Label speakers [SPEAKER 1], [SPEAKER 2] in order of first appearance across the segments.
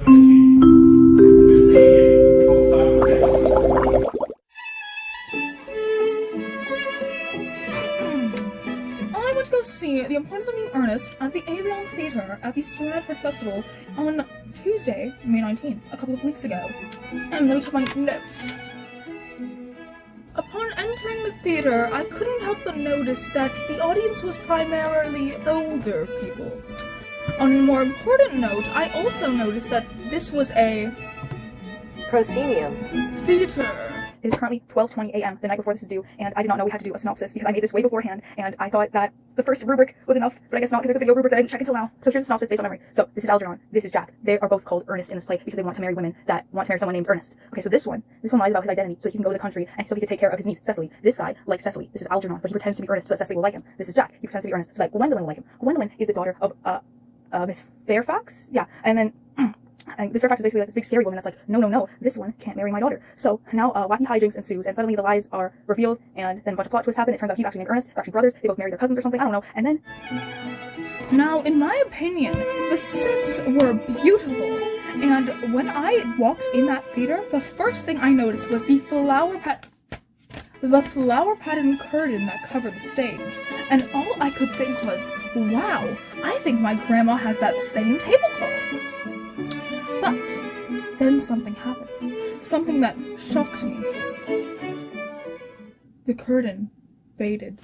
[SPEAKER 1] I went to go see The Importance of Being Earnest at the Avion Theatre at the Stratford Festival on Tuesday, May 19th, a couple of weeks ago. And let me check my notes. Upon entering the theatre, I couldn't help but notice that the audience was primarily older people. On a more important note, I also noticed that this was a
[SPEAKER 2] proscenium
[SPEAKER 1] theater. It is currently 12:20 a.m., the night before this is due, and I did not know we had to do a synopsis because I made this way beforehand, and I thought that the first rubric was enough, but I guess not because there's a video rubric that I didn't check until now. So here's the synopsis based on memory. So this is Algernon, this is Jack. They are both called Ernest in this play because they want to marry women that want to marry someone named Ernest. Okay, so this one lies about his identity so he can go to the country and so he can take care of his niece, Cecily. This guy likes Cecily. This is Algernon, but he pretends to be Ernest so that Cecily will like him. This is Jack. He pretends to be Ernest so that Gwendolyn will like him. Gwendolyn is the daughter of Miss Fairfax? Yeah, and then and Miss Fairfax is basically like this big scary woman that's like, no, this one can't marry my daughter. So now wacky hijinks ensues, and suddenly the lies are revealed, and then a bunch of plot twists happen. It turns out he's actually named Ernest. They're actually brothers. They both marry their cousins or something. I don't know. And then, now, in my opinion, the sets were beautiful. And when I walked in that theater, the first thing I noticed was the flower pattern curtain that covered the stage. And all I could think was, wow, I think my grandma has that same tablecloth. But then something happened. Something that shocked me. The curtain faded,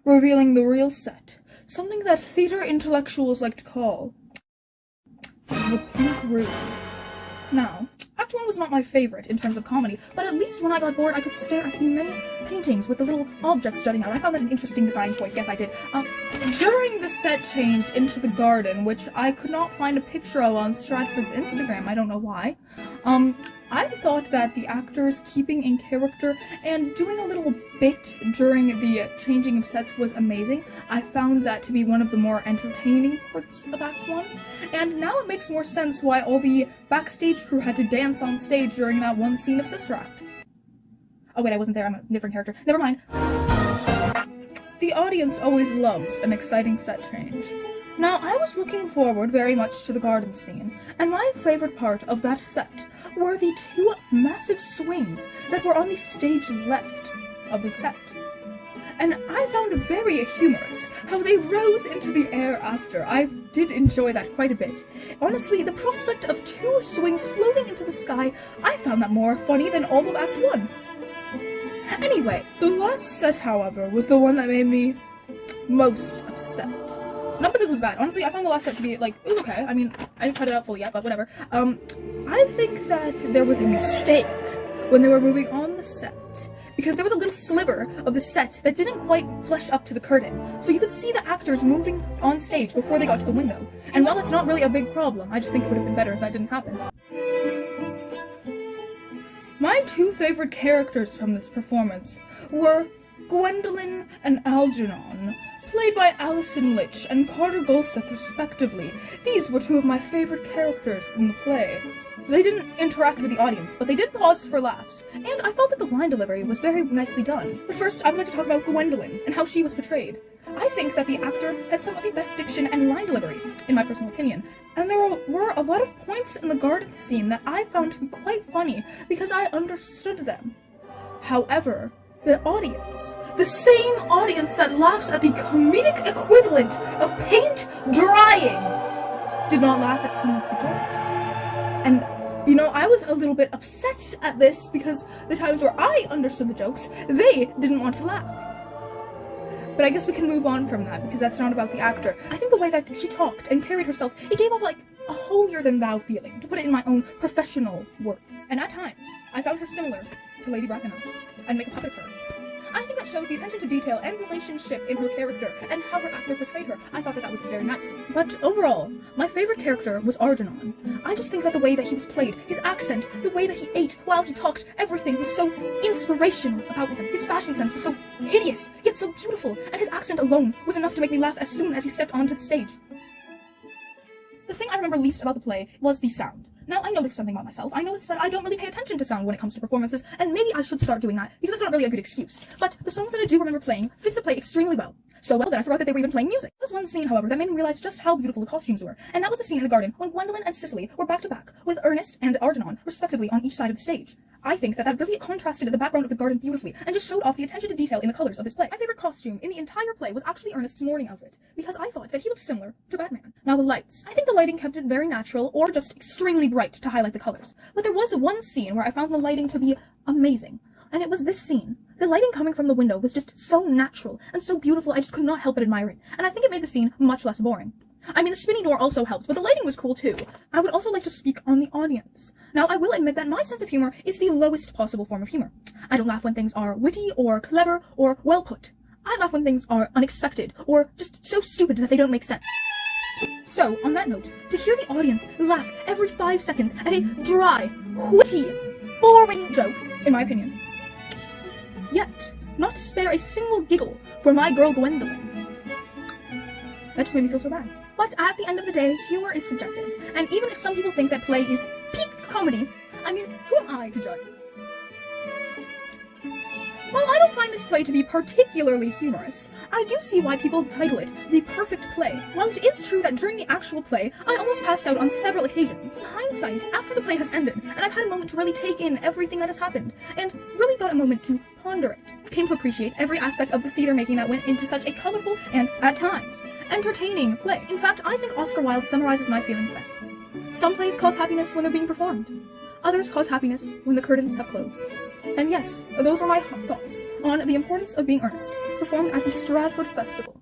[SPEAKER 1] revealing the real set. Something that theater intellectuals like to call the pink room. Now, Act 1 was not my favorite in terms of comedy, but at least when I got bored I could stare at the many paintings with the little objects jutting out. I found that an interesting design choice, yes I did. During the set change into the garden, which I could not find a picture of on Stratford's Instagram, I don't know why, I thought that the actors keeping in character and doing a little bit during the changing of sets was amazing. I found that to be one of the more entertaining parts of Act 1, and now it makes more sense why all the backstage crew had to dance on stage during that one scene of Sister Act. Oh wait, I wasn't there, I'm a different character. Never mind. The audience always loves an exciting set change. Now, I was looking forward very much to the garden scene, and my favorite part of that set were the two massive swings that were on the stage left of the set. And I found it very humorous how they rose into the air after. I did enjoy that quite a bit. Honestly, the prospect of two swings floating into the sky, I found that more funny than all of Act 1. Anyway, the last set, however, was the one that made me most upset. Not because it was bad. Honestly, I found the last set to be, like, it was okay. I mean, I didn't cut it out fully yet, but whatever. I think that there was a mistake when they were moving on the set, because there was a little sliver of the set that didn't quite flesh up to the curtain, so you could see the actors moving on stage before they got to the window. And while it's not really a big problem, I just think it would have been better if that didn't happen. My two favorite characters from this performance were Gwendolyn and Algernon, played by Alison Litch and Carter Golseth respectively. These were two of my favorite characters in the play. They didn't interact with the audience, but they did pause for laughs, and I felt that the line delivery was very nicely done. But first, I would like to talk about Gwendolyn and how she was portrayed. I think that the actor had some of the best diction and line delivery, in my personal opinion, and there were a lot of points in the garden scene that I found to be quite funny because I understood them. However, the audience, the same audience that laughs at the comedic equivalent of paint drying, did not laugh at some of the jokes. And, you know, I was a little bit upset at this because the times where I understood the jokes, they didn't want to laugh. But I guess we can move on from that because that's not about the actor. I think the way that she talked and carried herself, it gave off like a holier-than-thou feeling, to put it in my own professional words. And at times, I found her similar to Lady Bracknell. I'd make a puppet of her. I think that shows the attention to detail and relationship in her character and how her actor portrayed her. I thought that was very nice. But overall, my favorite character was Algernon. I just think that the way that he was played, his accent, the way that he ate while he talked, everything was so inspirational about him. His fashion sense was so hideous, yet so beautiful, and his accent alone was enough to make me laugh as soon as he stepped onto the stage. The thing I remember least about the play was the sound. Now, I noticed something about myself. I noticed that I don't really pay attention to sound when it comes to performances, and maybe I should start doing that, because it's not really a good excuse. But the songs that I do remember playing fit the play extremely well. so well that I forgot that they were even playing music. There was one scene, however, that made me realize just how beautiful the costumes were, and that was the scene in the garden when Gwendolyn and Cicely were back to back, with Ernest and Algernon, respectively, on each side of the stage. I think that really contrasted the background of the garden beautifully, and just showed off the attention to detail in the colors of this play. My favorite costume in the entire play was actually Ernest's morning outfit, because I thought that he looked similar to Batman. Now the lights. I think the lighting kept it very natural, or just extremely bright to highlight the colors. But there was one scene where I found the lighting to be amazing, and it was this scene. The lighting coming from the window was just so natural and so beautiful, I just could not help but admire it, and I think it made the scene much less boring. I mean, the spinny door also helped, but the lighting was cool too. I would also like to speak on the audience. Now, I will admit that my sense of humor is the lowest possible form of humor. I don't laugh when things are witty or clever or well put. I laugh when things are unexpected or just so stupid that they don't make sense. So, on that note, to hear the audience laugh every 5 seconds at a dry, witty, boring joke, in my opinion, yet not spare a single giggle for my girl Gwendolyn, that just made me feel so bad. But at the end of the day, humor is subjective, and even if some people think that play is peak comedy, I mean, who am I to judge? While I don't find this play to be particularly humorous, I do see why people title it the perfect play. While it is true that during the actual play, I almost passed out on several occasions, in hindsight, after the play has ended, and I've had a moment to really take in everything that has happened, and really got a moment to ponder it, I came to appreciate every aspect of the theater making that went into such a colorful and, at times, entertaining play. In fact, I think Oscar Wilde summarizes my feelings best. Some plays cause happiness when they're being performed. Others cause happiness when the curtains have closed. And yes, those are my thoughts on the importance of being earnest, performed at the Stratford Festival.